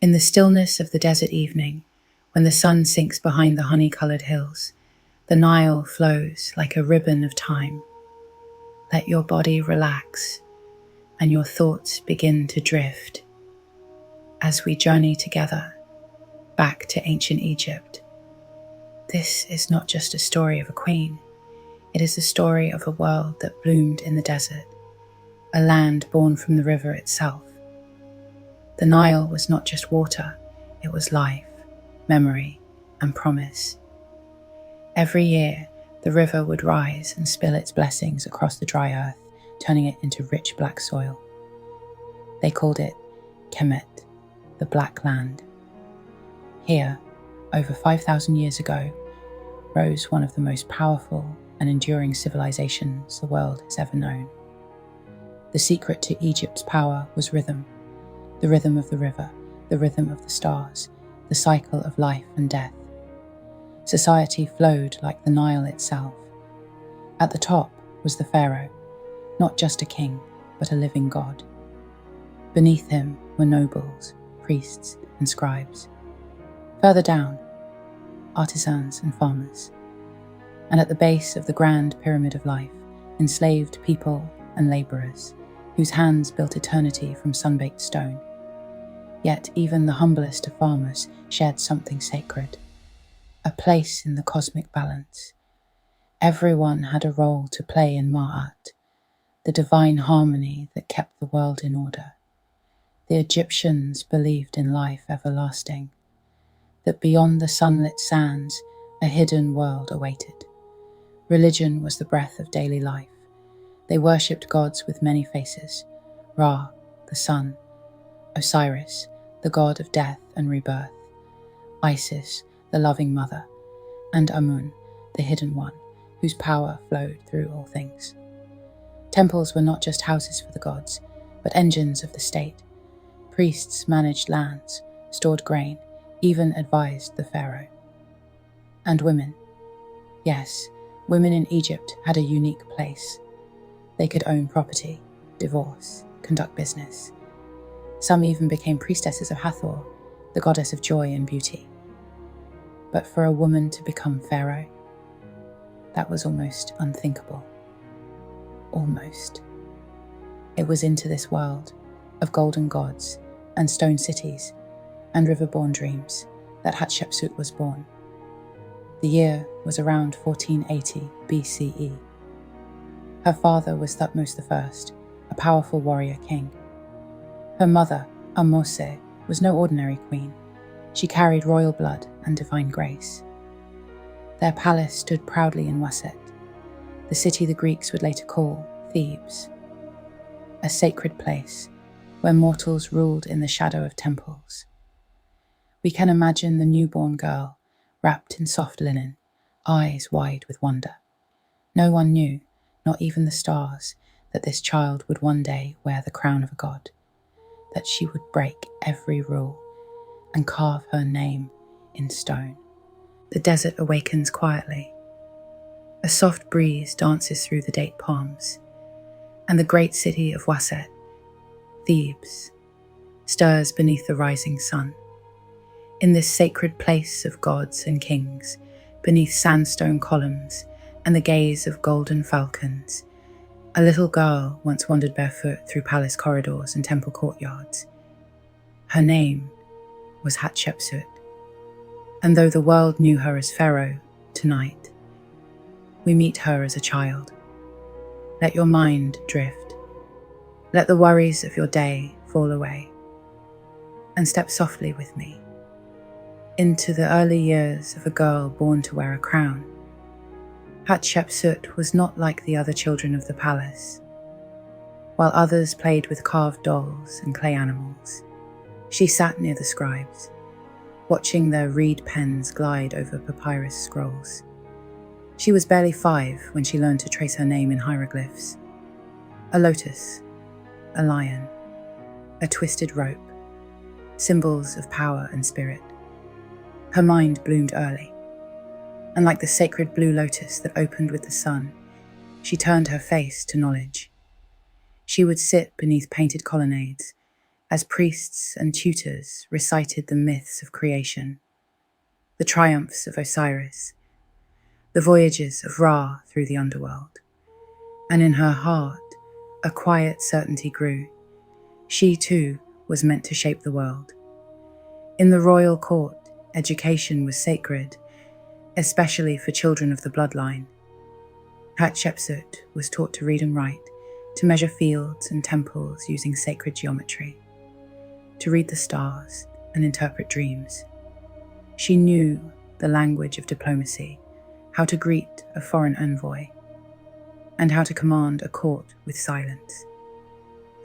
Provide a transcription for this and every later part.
In the stillness of the desert evening, when the sun sinks behind the honey-coloured hills, the Nile flows like a ribbon of time. Let your body relax and your thoughts begin to drift as we journey together back to ancient Egypt. This is not just a story of a queen. It is the story of a world that bloomed in the desert, a land born from the river itself. The Nile was not just water, it was life, memory, and promise. Every year, the river would rise and spill its blessings across the dry earth, turning it into rich black soil. They called it Kemet, the Black Land. Here, over 5,000 years ago, rose one of the most powerful and enduring civilizations the world has ever known. The secret to Egypt's power was rhythm, the rhythm of the river, the rhythm of the stars, the cycle of life and death. Society flowed like the Nile itself. At the top was the Pharaoh, not just a king, but a living god. Beneath him were nobles, priests, and scribes. Further down, artisans and farmers. And at the base of the grand pyramid of life, enslaved people and labourers, whose hands built eternity from sun-baked stone. Yet even the humblest of farmers shared something sacred, a place in the cosmic balance. Everyone had a role to play in Ma'at, the divine harmony that kept the world in order. The Egyptians believed in life everlasting, that beyond the sunlit sands a hidden world awaited. Religion was the breath of daily life. They worshipped gods with many faces: Ra, the sun; Osiris, the god of death and rebirth; Isis, the loving mother; and Amun, the hidden one, whose power flowed through all things. Temples were not just houses for the gods, but engines of the state. Priests managed lands, stored grain, even advised the pharaoh. And women. Yes, women in Egypt had a unique place. They could own property, divorce, conduct business. Some even became priestesses of Hathor, the goddess of joy and beauty. But for a woman to become pharaoh, that was almost unthinkable. Almost. It was into this world of golden gods and stone cities and river-born dreams that Hatshepsut was born. The year was around 1480 BCE. Her father was Thutmose I, a powerful warrior king. Her mother, Ahmose, was no ordinary queen. She carried royal blood and divine grace. Their palace stood proudly in Waset, the city the Greeks would later call Thebes, a sacred place where mortals ruled in the shadow of temples. We can imagine the newborn girl, wrapped in soft linen, eyes wide with wonder. No one knew, not even the stars, that this child would one day wear the crown of a god, that she would break every rule and carve her name in stone. The desert awakens quietly. A soft breeze dances through the date palms, and the great city of Waset, Thebes, stirs beneath the rising sun. In this sacred place of gods and kings, beneath sandstone columns and the gaze of golden falcons, a little girl once wandered barefoot through palace corridors and temple courtyards. Her name was Hatshepsut, and though the world knew her as Pharaoh, tonight, we meet her as a child. Let your mind drift. Let the worries of your day fall away, and step softly with me into the early years of a girl born to wear a crown. Hatshepsut was not like the other children of the palace. While others played with carved dolls and clay animals, she sat near the scribes, watching their reed pens glide over papyrus scrolls. She was barely 5 when she learned to trace her name in hieroglyphs. A lotus, a lion, a twisted rope, symbols of power and spirit. Her mind bloomed early, and like the sacred blue lotus that opened with the sun, she turned her face to knowledge. She would sit beneath painted colonnades, as priests and tutors recited the myths of creation, the triumphs of Osiris, the voyages of Ra through the underworld. And in her heart, a quiet certainty grew. She too was meant to shape the world. In the royal court, education was sacred, especially for children of the bloodline. Hatshepsut was taught to read and write, to measure fields and temples using sacred geometry, to read the stars and interpret dreams. She knew the language of diplomacy, how to greet a foreign envoy, and how to command a court with silence.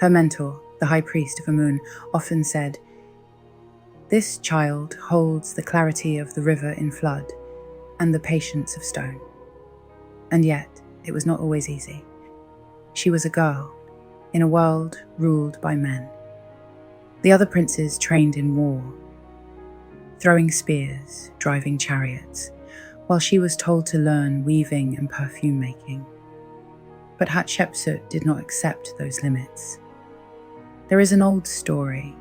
Her mentor, the high priest of Amun, often said, "This child holds the clarity of the river in flood and the patience of stone." And yet, it was not always easy. She was a girl in a world ruled by men. The other princes trained in war, throwing spears, driving chariots, while she was told to learn weaving and perfume making. But Hatshepsut did not accept those limits. There is an old story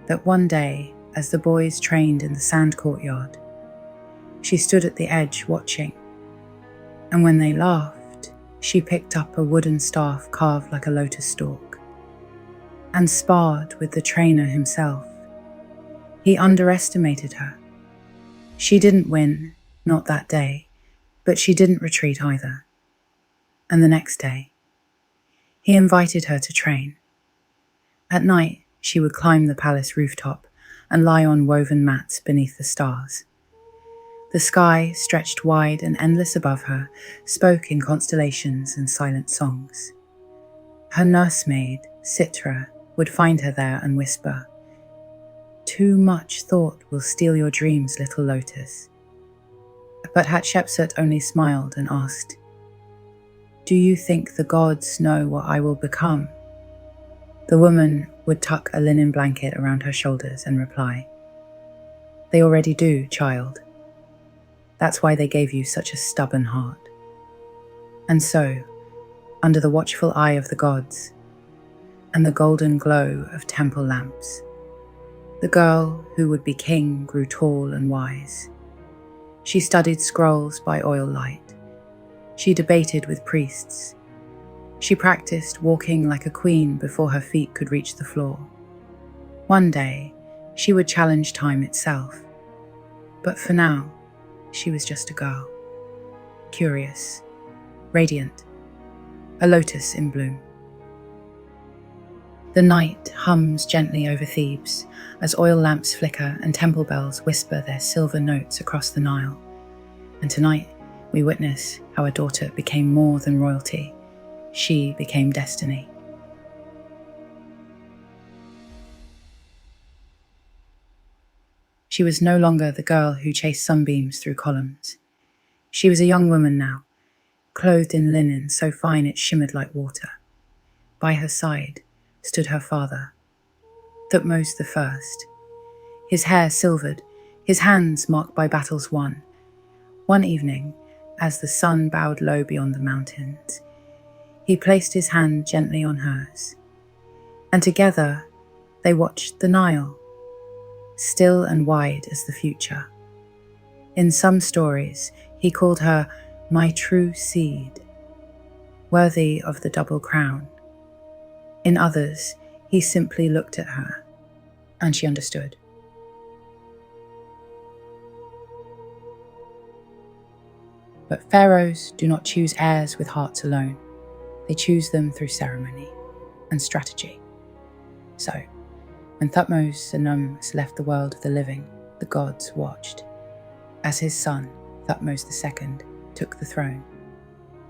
that one day, as the boys trained in the sand courtyard, she stood at the edge watching, and when they laughed, she picked up a wooden staff carved like a lotus stalk and sparred with the trainer himself. He underestimated her. She didn't win, not that day, but she didn't retreat either. And the next day, he invited her to train. At night, she would climb the palace rooftop and lie on woven mats beneath the stars. The sky, stretched wide and endless above her, spoke in constellations and silent songs. Her nursemaid, Citra, would find her there and whisper, "Too much thought will steal your dreams, little lotus." But Hatshepsut only smiled and asked, "Do you think the gods know what I will become?" The woman would tuck a linen blanket around her shoulders and reply, "They already do, child. That's why they gave you such a stubborn heart." And so, under the watchful eye of the gods and the golden glow of temple lamps, the girl who would be king grew tall and wise. She studied scrolls by oil light. She debated with priests. She practiced walking like a queen before her feet could reach the floor. One day, she would challenge time itself. But for now, she was just a girl. Curious, radiant, a lotus in bloom. The night hums gently over Thebes as oil lamps flicker and temple bells whisper their silver notes across the Nile. And tonight, we witness how a daughter became more than royalty. She became destiny. She was no longer the girl who chased sunbeams through columns. She was a young woman now, clothed in linen so fine it shimmered like water. By her side stood her father, Thutmose I, his hair silvered, his hands marked by battles won. One evening, as the sun bowed low beyond the mountains, he placed his hand gently on hers, and together they watched the Nile, still and wide as the future. In some stories, he called her "my true seed," worthy of the double crown. In others, he simply looked at her, and she understood. But pharaohs do not choose heirs with hearts alone. They choose them through ceremony and strategy. So, when Thutmose left the world of the living, the gods watched, as his son, Thutmose II, took the throne,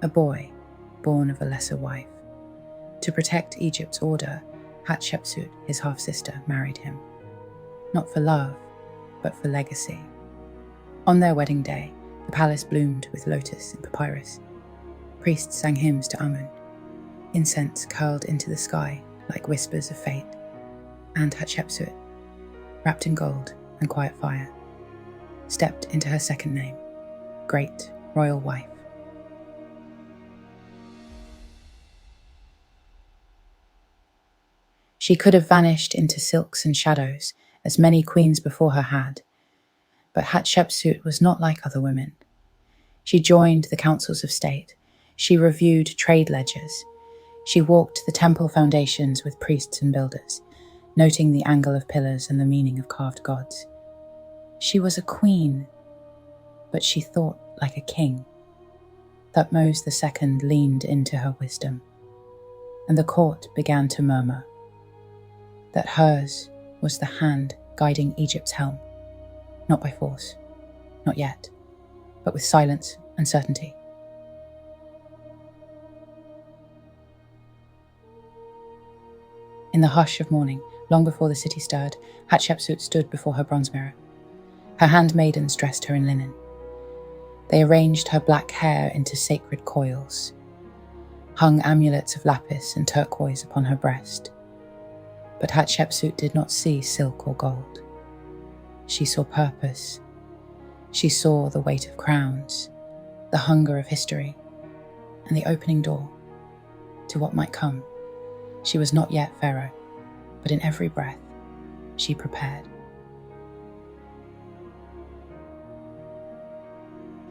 a boy born of a lesser wife. To protect Egypt's order, Hatshepsut, his half-sister, married him, not for love, but for legacy. On their wedding day, the palace bloomed with lotus and papyrus. Priests sang hymns to Amun. Incense curled into the sky like whispers of fate. And Hatshepsut, wrapped in gold and quiet fire, stepped into her second name, Great Royal Wife. She could have vanished into silks and shadows, as many queens before her had. But Hatshepsut was not like other women. She joined the councils of state. She reviewed trade ledgers. She walked the temple foundations with priests and builders, noting the angle of pillars and the meaning of carved gods. She was a queen, but she thought like a king. Thutmose II leaned into her wisdom, and the court began to murmur that hers was the hand guiding Egypt's helm, not by force, not yet, but with silence and certainty. In the hush of morning, long before the city stirred, Hatshepsut stood before her bronze mirror. Her handmaidens dressed her in linen. They arranged her black hair into sacred coils, hung amulets of lapis and turquoise upon her breast. But Hatshepsut did not see silk or gold. She saw purpose. She saw the weight of crowns, the hunger of history, and the opening door to what might come. She was not yet Pharaoh, but in every breath, she prepared.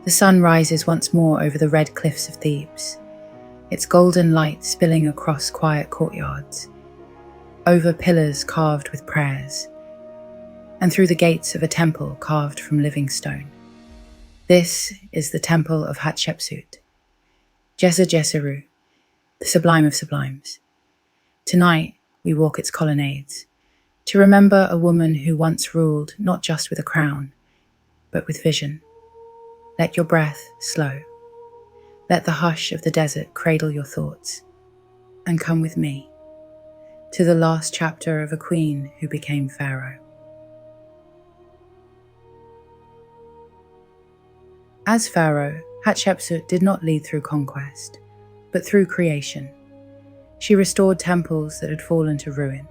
The sun rises once more over the red cliffs of Thebes, its golden light spilling across quiet courtyards, over pillars carved with prayers, and through the gates of a temple carved from living stone. This is the temple of Hatshepsut, Djeser-Djeseru, the sublime of sublimes. Tonight, we walk its colonnades, to remember a woman who once ruled not just with a crown, but with vision. Let your breath slow. Let the hush of the desert cradle your thoughts, and come with me to the last chapter of a queen who became Pharaoh. As Pharaoh, Hatshepsut did not lead through conquest, but through creation. She restored temples that had fallen to ruin,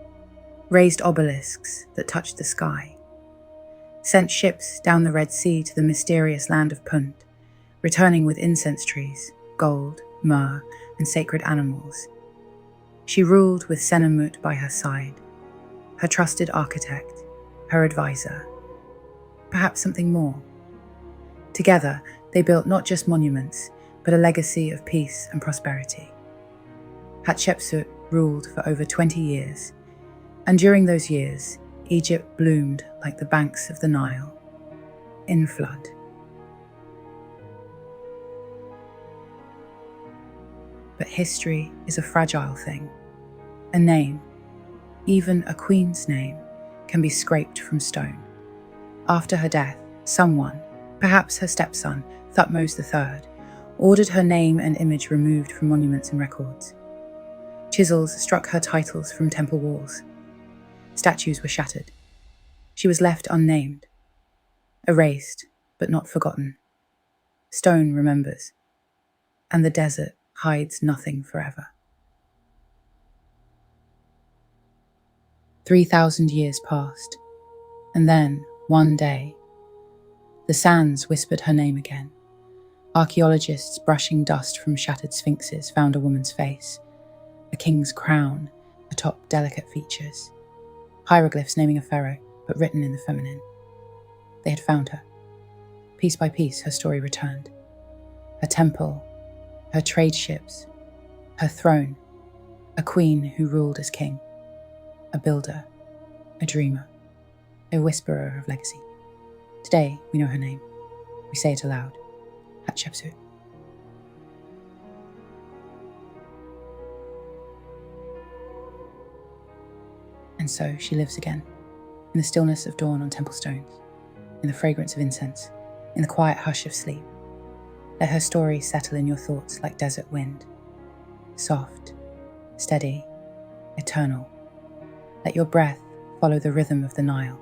raised obelisks that touched the sky, sent ships down the Red Sea to the mysterious land of Punt, returning with incense trees, gold, myrrh, and sacred animals. She ruled with Senenmut by her side, her trusted architect, her advisor, perhaps something more. Together, they built not just monuments, but a legacy of peace and prosperity. Hatshepsut ruled for over 20 years, and during those years, Egypt bloomed like the banks of the Nile, in flood. But history is a fragile thing. A name, even a queen's name, can be scraped from stone. After her death, someone, perhaps her stepson, Thutmose III, ordered her name and image removed from monuments and records. Chisels struck her titles from temple walls. Statues were shattered. She was left unnamed, erased but not forgotten. Stone remembers, and the desert hides nothing forever. 3,000 years passed, and then, one day, the sands whispered her name again. Archaeologists brushing dust from shattered sphinxes found a woman's face, a king's crown atop delicate features, hieroglyphs naming a pharaoh, but written in the feminine. They had found her. Piece by piece, her story returned. Her temple, her trade ships, her throne, a queen who ruled as king, a builder, a dreamer, a whisperer of legacy. Today, we know her name. We say it aloud. Hatshepsut. And so she lives again, in the stillness of dawn on temple stones, in the fragrance of incense, in the quiet hush of sleep. Let her story settle in your thoughts like desert wind, soft, steady, eternal. Let your breath follow the rhythm of the Nile.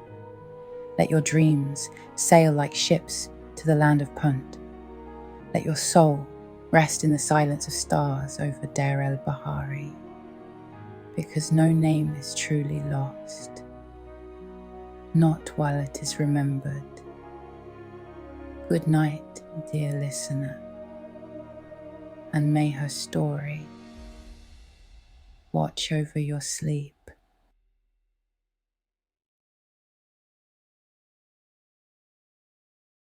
Let your dreams sail like ships to the land of Punt. Let your soul rest in the silence of stars over Deir el-Bahari, because no name is truly lost, not while it is remembered. Good night, dear listener, and may her story watch over your sleep.